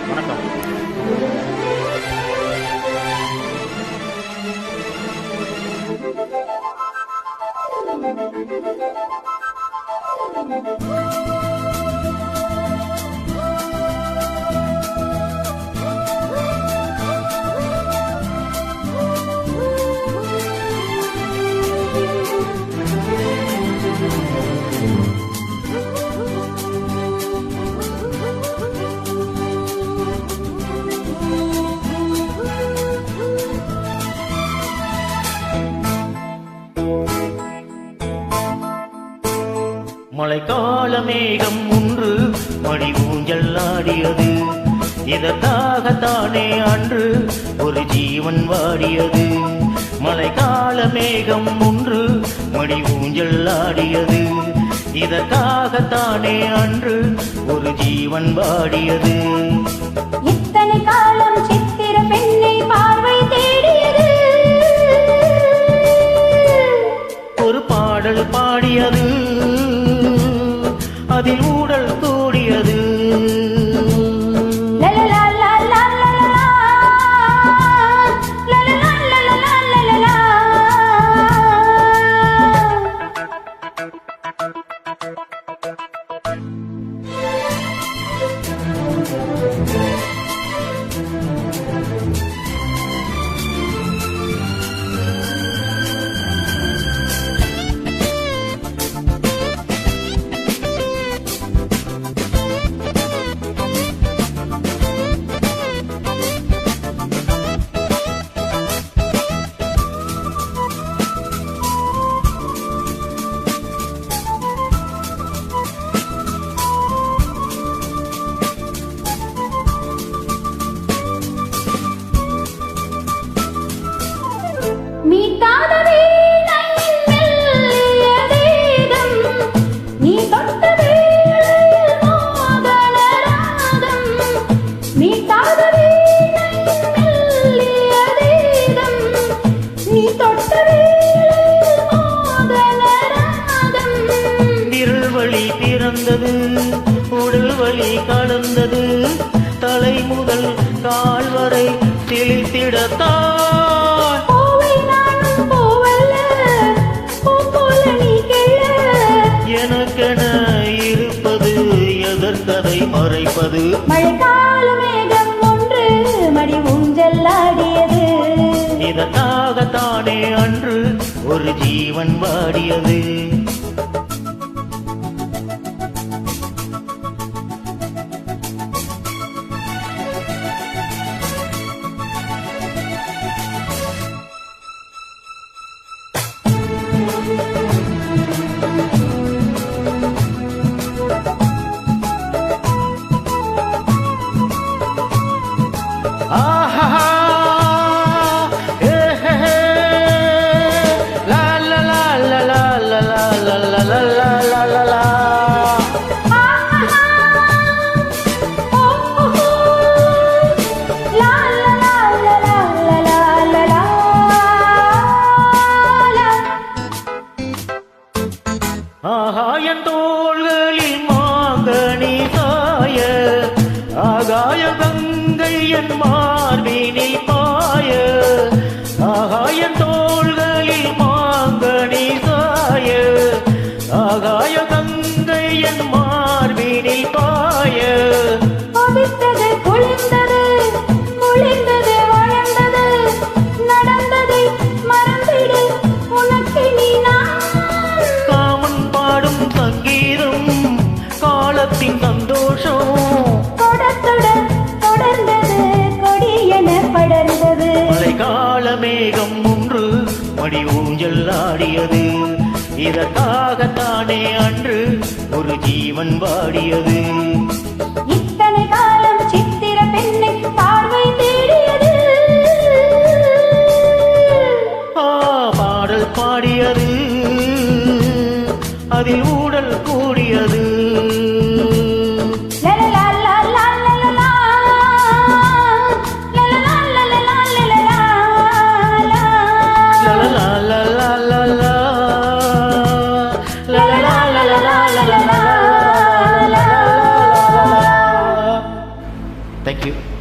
வணக்கம். மழைக்கால மேகம் ஒன்று மடி ஊஞ்சல் ஆடியது. இதற்காகத்தானே அன்று ஒரு ஜீவன் வாடியது. மழைக்கால மேகம் ஒன்று மடி ஊஞ்சல் ஆடியது. இதற்காகத்தானே அன்று ஒரு ஜீவன் வாடியது. இத்தனை காலம் சித்திர பெண்ணை பார்வை தேடியது. ஒரு பாடல் பாடியது, அதில் ஊடல் கூடியது. மீட்டாத வீணையின் மெல்லிய கீதம், நீ தொட்ட வேளையில் மோகன ராகம். மீட்டாத வீணையின் மெல்லிய கீதம், நீ தொட்ட வேளையில் மோகன ராகம். விரல் வழி பிறந்தது, உடல் வழி கலந்தது. தலை முதல் கால் வரை திளைத்திடத்தான் எனக்கென இருப்பது எதற்கதை மறைப்பது. மழைக்கால மேகம் ஒன்று மடி ஊஞ்சல் ஆடியது. இதற்காகத்தானே அன்று ஒரு ஜீவன் வாடியது. ஆகாயன் தோள்களில் மாங்கனி சாய, ஆகாய கங்கை என் மார்பினில் பாய. ஆகாயன் தோள்களில் மாங்கனி சாய, ஆகாய கங்கை என் மார்பினில் பாய. கொதித்தது குளிர்ந்தது, குளிர்ந்தது வளர்ந்தது, நடந்ததை மறந்திடு உனக்கு நீ நான். காமன் பாடும் சங்கீதம் காலத்தின் சந்தோஷம். தொடர்ந்தது கொடியென படர்ந்தது. மழைக்கால மேகம் ஒன்று மடி ஊஞ்சல் ஆடியது. இதற்காகத்தானே அன்று ஒரு ஜீவன் வாடியது. இத்தனை காலம் சித்திர பெண்ணை பார்வை தேடியது. பாடல் பாடியது, அதில் ஊடல் கூடியது. la la la la la la la la la la la thank you.